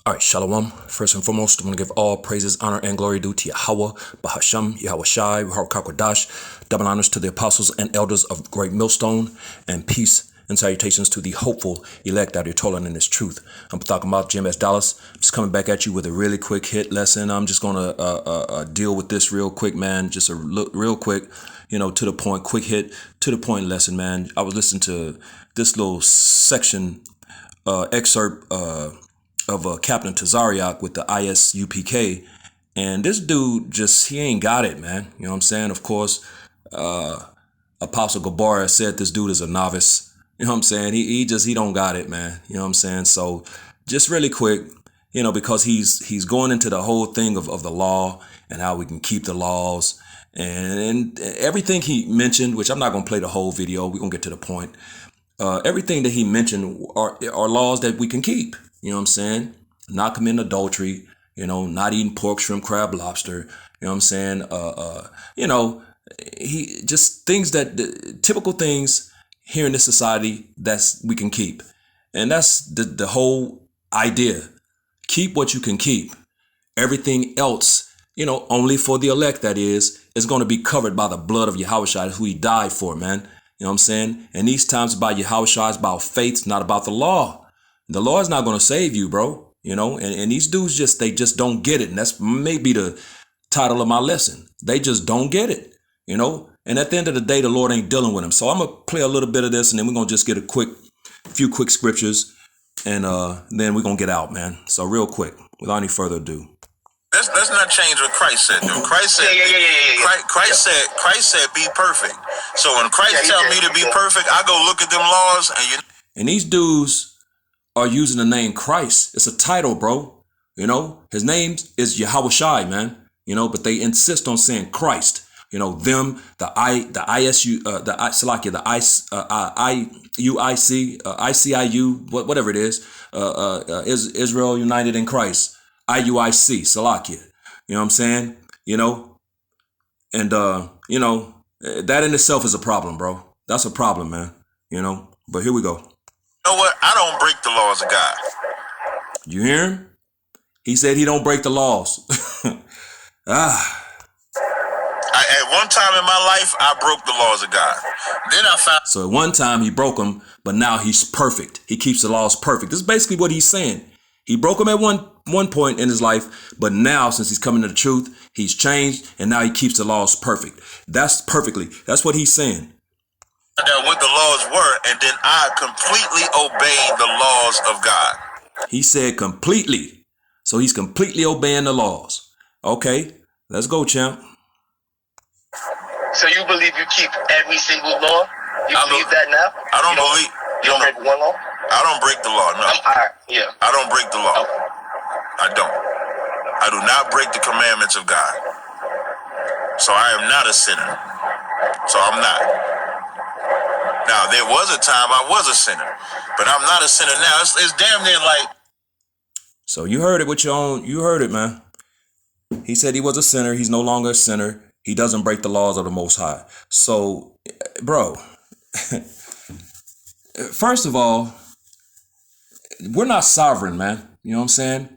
All right, Shalom. First and foremost, I want to give all praises, honor, and glory due to Yahweh, Bahasham, Yahweh Shai, Kakwadash, double honors to the apostles and elders of Great Millstone, and peace and salutations to the hopeful elect out here toiling in this truth. I'm talking about Jim S. Dallas. I'm just coming back at you with a really quick hit lesson. I'm just going to deal with this real quick, man. Just a real quick, to the point, quick hit, to the point lesson, man. I was listening to this little section, excerpt, of Captain Tazariak with the ISUPK, and this dude he ain't got it, man. You know what I'm saying? Of course, Apostle Gabarra said this dude is a novice. You know what I'm saying? He don't got it, man. You know what I'm saying? So just really quick, because he's going into the whole thing of the law and how we can keep the laws and everything he mentioned, which I'm not going to play the whole video. We're going to get to the point. Everything that he mentioned are laws that we can keep. You know what I'm saying? Not committing adultery, not eating pork, shrimp, crab, lobster. You know what I'm saying? He just things typical things here in this society that's we can keep. And that's the whole idea. Keep what you can keep. Everything else, only for the elect, that is going to be covered by the blood of Yahushua, who he died for, man. You know what I'm saying? And these times about Yahushua is about faith, it's not about the law. The law is not going to save you, bro. And these dudes they just don't get it. And that's maybe the title of my lesson. They just don't get it, And at the end of the day, the Lord ain't dealing with them. So I'm going to play a little bit of this, and then we're going to just get a few quick scriptures, and then we're going to get out, man. So real quick, without any further ado. Let's not change what Christ said. Though. Christ said, Christ said, be perfect. So when Christ tell me to be perfect, I go look at them laws, and these dudes are using the name Christ. It's a title, bro. His name is Yahweh Shai, man. But they insist on saying Christ. Them, the ISU, the Salakia, the IUIC, ICIU, whatever it is Israel United in Christ, IUIC, Salakia. You know what I'm saying? And that in itself is a problem, bro. That's a problem, man. But here we go. You know what? I don't break the laws of God. You hear him? He said he don't break the laws. At one time in my life, I broke the laws of God. Then I found... So at one time he broke them, but now he's perfect. He keeps the laws perfect. This is basically what he's saying. He broke them at one point in his life, but now since he's coming to the truth, he's changed, and now he keeps the laws perfect. That's what he's saying. Out what the laws were, and then I completely obeyed the laws of God. He said completely. So he's completely obeying the laws. Okay, let's go, champ. So you believe you keep every single law? You believe that now? I don't believe. You don't break one law? I don't break the law, no. Yeah. I don't break the law. Okay. I don't. I do not break the commandments of God. So I am not a sinner. So I'm not. Now, there was a time I was a sinner, but I'm not a sinner now. It's damn near like... So you heard it with your own, you heard it, man. He said he was a sinner. He's no longer a sinner. He doesn't break the laws of the Most High. So, bro, first of all, we're not sovereign, man. You know what I'm saying?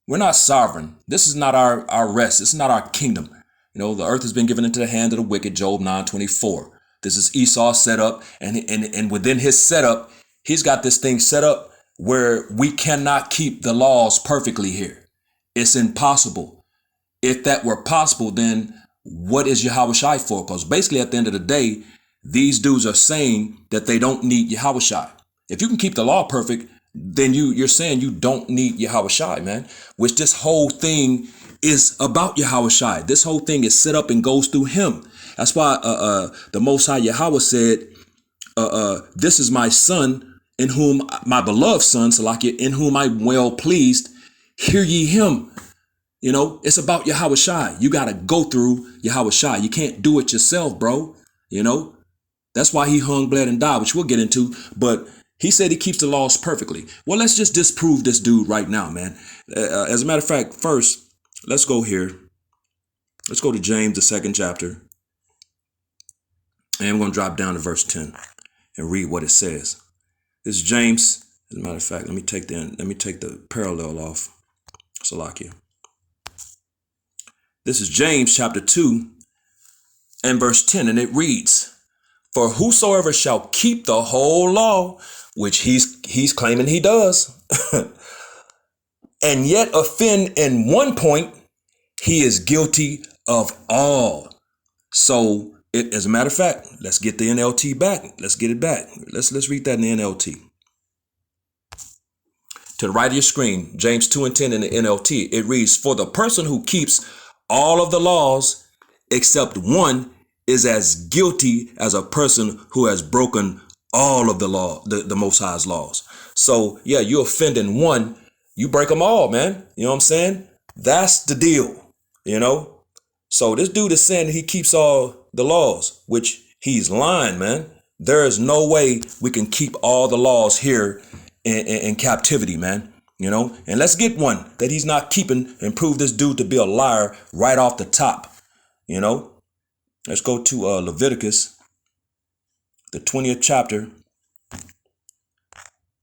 We're not sovereign. This is not our rest. This is not our kingdom. The earth has been given into the hand of the wicked, Job 9:24. This is Esau set up, and within his setup, he's got this thing set up where we cannot keep the laws perfectly here. It's impossible. If that were possible, then what is Yahushua for? Because basically at the end of the day, these dudes are saying that they don't need Yahushua. If you can keep the law perfect, then you're saying you don't need Yahushua, man, which this whole thing is about Yahushua. This whole thing is set up and goes through him. That's why the Most High Yahweh said, this is my son, in whom my beloved son, Salakia, in whom I'm well pleased. Hear ye him. It's about Yahushua. You got to go through Yahushua. You can't do it yourself, bro. That's why he hung, bled, and died, which we'll get into. But he said he keeps the laws perfectly. Well, let's just disprove this dude right now, man. As a matter of fact, first, let's go here. Let's go to James, the 2nd chapter. And I'm going to drop down to verse 10 and read what it says. This is James. As a matter of fact, let me take the parallel off. Salakia. This is James chapter 2 and verse 10, and it reads, "For whosoever shall keep the whole law," which he's claiming he does, "and yet offend in one point, he is guilty of all." So, as a matter of fact, let's get the NLT back. Let's get it back. Let's read that in the NLT. To the right of your screen, James 2 and 10 in the NLT, it reads, "For the person who keeps all of the laws except one is as guilty as a person who has broken all of the law, the Most High's laws." So, yeah, you offend in one, you break them all, man. You know what I'm saying? That's the deal, you know? So this dude is saying he keeps all the laws, which he's lying, man. There is no way we can keep all the laws here in captivity, man. You know, and let's get one that he's not keeping and prove this dude to be a liar right off the top. You know, let's go to Leviticus, the 20th chapter,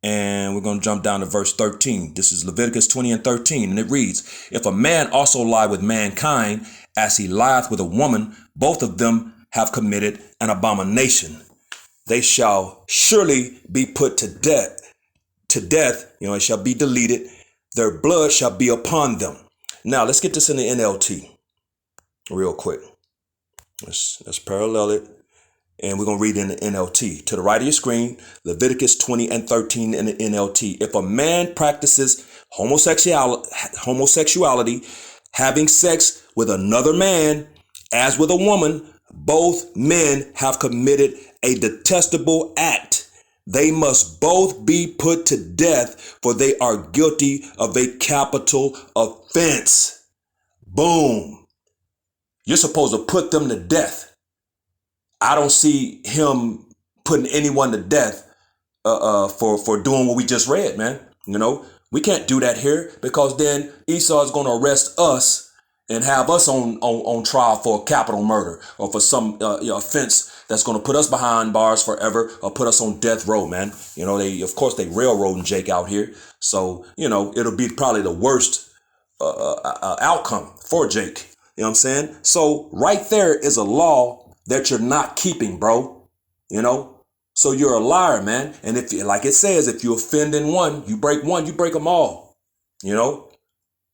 and we're going to jump down to verse 13. This is Leviticus 20 and 13, and it reads, "If a man also lie with mankind as he lieth with a woman, both of them have committed an abomination. They shall surely be put to death. You know, it shall be deleted. Their blood shall be upon them." Now, let's get this in the NLT real quick. Let's parallel it. And we're going to read in the NLT. To the right of your screen, Leviticus 20 and 13 in the NLT. "If a man practices homosexuality, having sex with another man as with a woman, both men have committed a detestable act. They must both be put to death, for they are guilty of a capital offense." Boom. You're supposed to put them to death. I don't see him putting anyone to death for doing what we just read, man. You know, we can't do that here, because then Esau is going to arrest us and have us on trial for capital murder or for some offense that's going to put us behind bars forever or put us on death row, man. You know, they railroading Jake out here. So, you know, it'll be probably the worst outcome for Jake. You know what I'm saying? So right there is a law that you're not keeping, bro. You know? So you're a liar, man. And if, like it says, if you offend in one, you break them all. You know?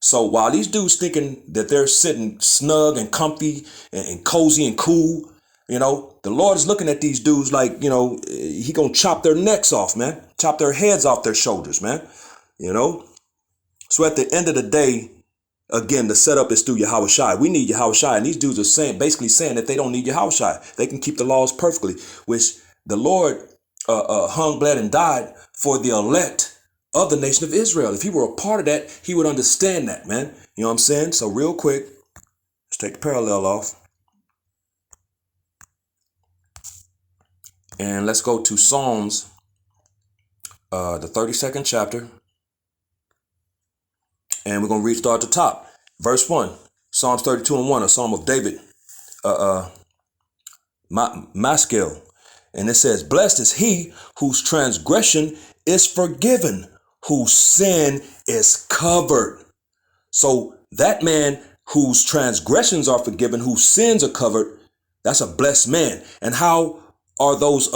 So while these dudes thinking that they're sitting snug and comfy and cozy and cool, you know, the Lord is looking at these dudes like, you know, he gonna chop their necks off, man. Chop their heads off their shoulders, man. You know? So at the end of the day, again, the setup is through Yahweh Shai. We need Yahweh Shai. And these dudes are basically saying that they don't need Yahweh Shai. They can keep the laws perfectly, which the Lord hung, bled, and died for the elect of the nation of Israel. If he were a part of that, he would understand that, man. You know what I'm saying? So real quick, let's take the parallel off. And let's go to Psalms, the 32nd chapter. And we're going to start at the top. Verse 1, Psalms 32 and 1, a psalm of David, Maskil. And it says, "Blessed is he whose transgression is forgiven, whose sin is covered." So that man whose transgressions are forgiven, whose sins are covered, that's a blessed man. And how are those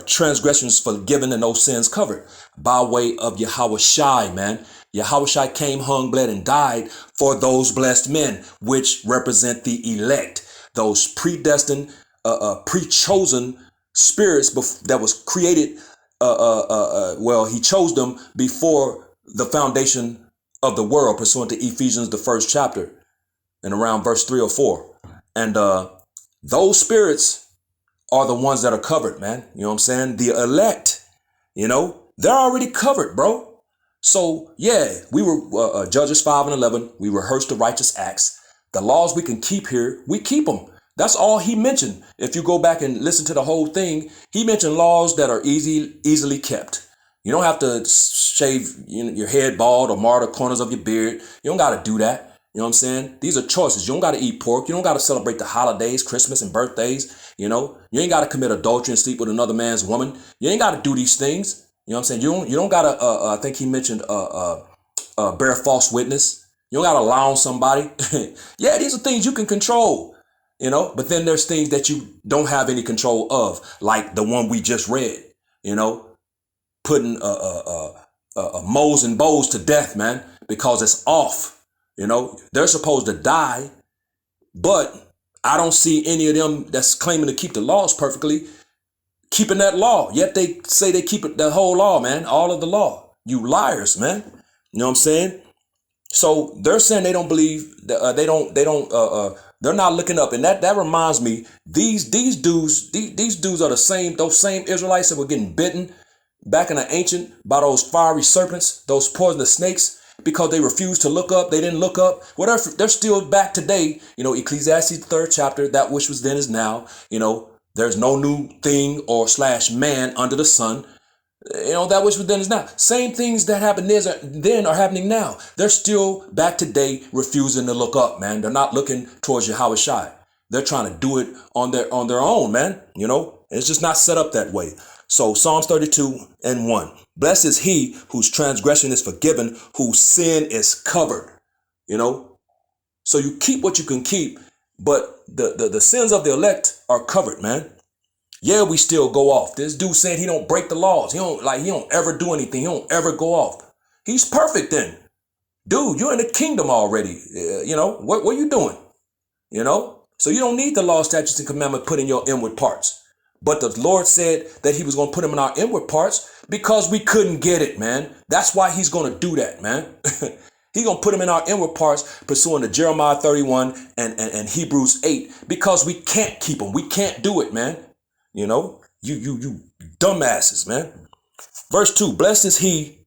transgressions forgiven and those sins covered? By way of Yahweh Shai, man. Yahweh Shai came, hung, bled, and died for those blessed men, which represent the elect, those predestined, pre-chosen spirits that was created. He chose them before the foundation of the world, pursuant to Ephesians, the 1st chapter, and around verse 3 or 4. And those spirits are the ones that are covered, man. You know what I'm saying? The elect, you know, they're already covered, bro. So, yeah, we were Judges 5 and 11. We rehearsed the righteous acts. The laws we can keep here, we keep them. That's all he mentioned. If you go back and listen to the whole thing, he mentioned laws that are easily kept. You don't have to shave your head bald or mar the corners of your beard. You don't got to do that. You know what I'm saying? These are choices. You don't got to eat pork. You don't got to celebrate the holidays, Christmas and birthdays. You know, you ain't got to commit adultery and sleep with another man's woman. You ain't got to do these things. You know what I'm saying? You don't got to, I think he mentioned bear false witness. You don't got to lie on somebody. Yeah, these are things you can control, but then there's things that you don't have any control of, like the one we just read, putting moles and bows to death, man, because it's off. They're supposed to die, but I don't see any of them that's claiming to keep the laws perfectly keeping that law. Yet they say they keep it, the whole law, man, all of the law. You liars, man. You know what I'm saying? So they're saying they don't believe that they're not looking up. And that reminds me, these dudes are those same Israelites that were getting bitten back in the ancient by those fiery serpents, those poisonous snakes, because they refused to look up. They didn't look up. Whatever, they're still back today. Ecclesiastes 3rd chapter, that which was then is now. There's no new thing or / man under the sun. That which was then is now. Same things that happened then are happening now. They're still back today refusing to look up, man. They're not looking towards Yahweh Shai. They're trying to do it on their own, man. It's just not set up that way. So Psalms 32:1. Blessed is he whose transgression is forgiven, whose sin is covered. So you keep what you can keep, but the sins of the elect are covered, man. Yeah, we still go off. This dude saying he don't break the laws. He don't ever do anything. He don't ever go off. He's perfect then. Dude, you're in the kingdom already. What are you doing? So you don't need the law, statutes, and commandment put in your inward parts. But the Lord said that he was going to put them in our inward parts because we couldn't get it, man. That's why he's going to do that, man. He's going to put them in our inward parts pursuant to Jeremiah 31 and Hebrews 8 because we can't keep them. We can't do it, man. You dumbasses, man. Verse 2, blessed is he,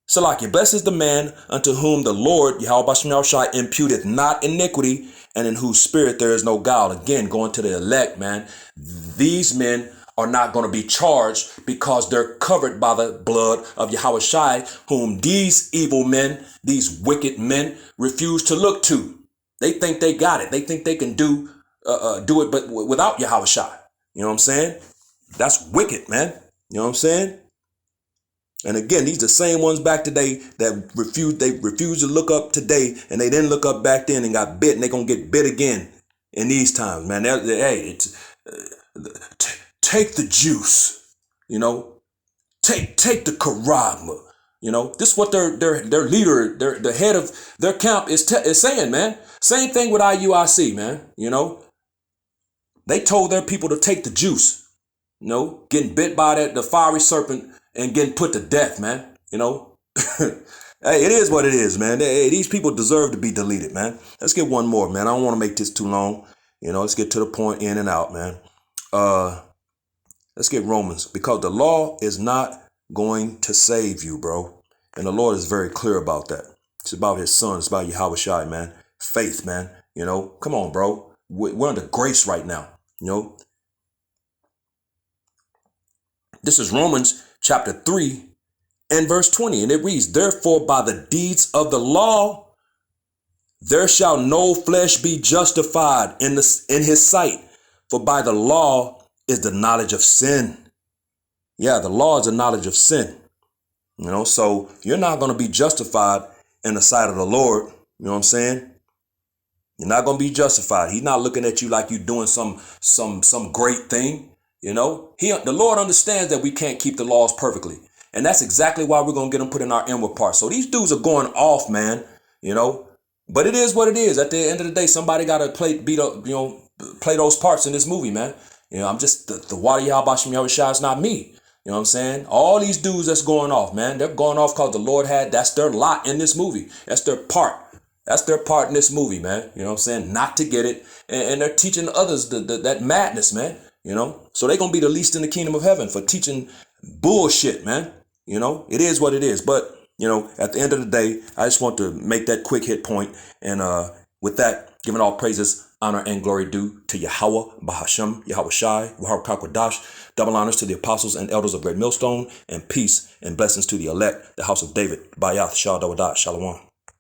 Salakia, blessed is the man unto whom the Lord, Yahweh Bashem Yahushai, imputeth not iniquity, and in whose spirit there is no guile. Again, going to the elect, man. These men are not going to be charged because they're covered by the blood of Yahweh Shai, whom these evil men, these wicked men, refuse to look to. They think they got it. They think they can do it, but without Yahweh Shai. You know what I'm saying? That's wicked, man. You know what I'm saying? And again, these are the same ones back today that refused to look up today, and they didn't look up back then and got bit, and they're going to get bit again in these times, man. Take the juice, take the karagma. This is what their leader, the head of their camp is saying, man. Same thing with IUIC, man. They told their people to take the juice, getting bit by the fiery serpent and getting put to death, man. Hey, it is what it is, man. These people deserve to be deleted, man. Let's get one more, man. I don't want to make this too long. Let's get to the point, in and out, man. Let's get Romans, because the law is not going to save you, bro. And the Lord is very clear about that. It's about his son. It's about Yahweh Shai, man. Faith, man. Come on, bro. We're under grace right now. This is Romans chapter 3 and verse 20. And it reads, therefore, by the deeds of the law, there shall no flesh be justified in his sight. For by the law is the knowledge of sin. Yeah, the law is the knowledge of sin. So you're not going to be justified in the sight of the Lord. You know what I'm saying? You're not going to be justified. He's not looking at you like you're doing some great thing. The Lord understands that we can't keep the laws perfectly. And that's exactly why we're going to get them put in our inward parts. So these dudes are going off, man, but it is what it is. At the end of the day, somebody got to play those parts in this movie, man. I'm just the water Yahweh Bashem Yahushua. It's not me. You know what I'm saying? All these dudes that's going off, man, they're going off because the Lord that's their lot in this movie. That's their part. That's their part in this movie, man. You know what I'm saying? Not to get it. And they're teaching others that madness, man. So they're going to be the least in the kingdom of heaven for teaching bullshit, man. It is what it is. But, at the end of the day, I just want to make that quick hit point. And with that, giving all praises, honor, and glory due to Yahweh, Bahashem, Yahweh Shai, Wahar Kakwadash, double honors to the apostles and elders of Great Millstone, and peace and blessings to the elect, the house of David, Bayath, Shah Dawadat, Shalom.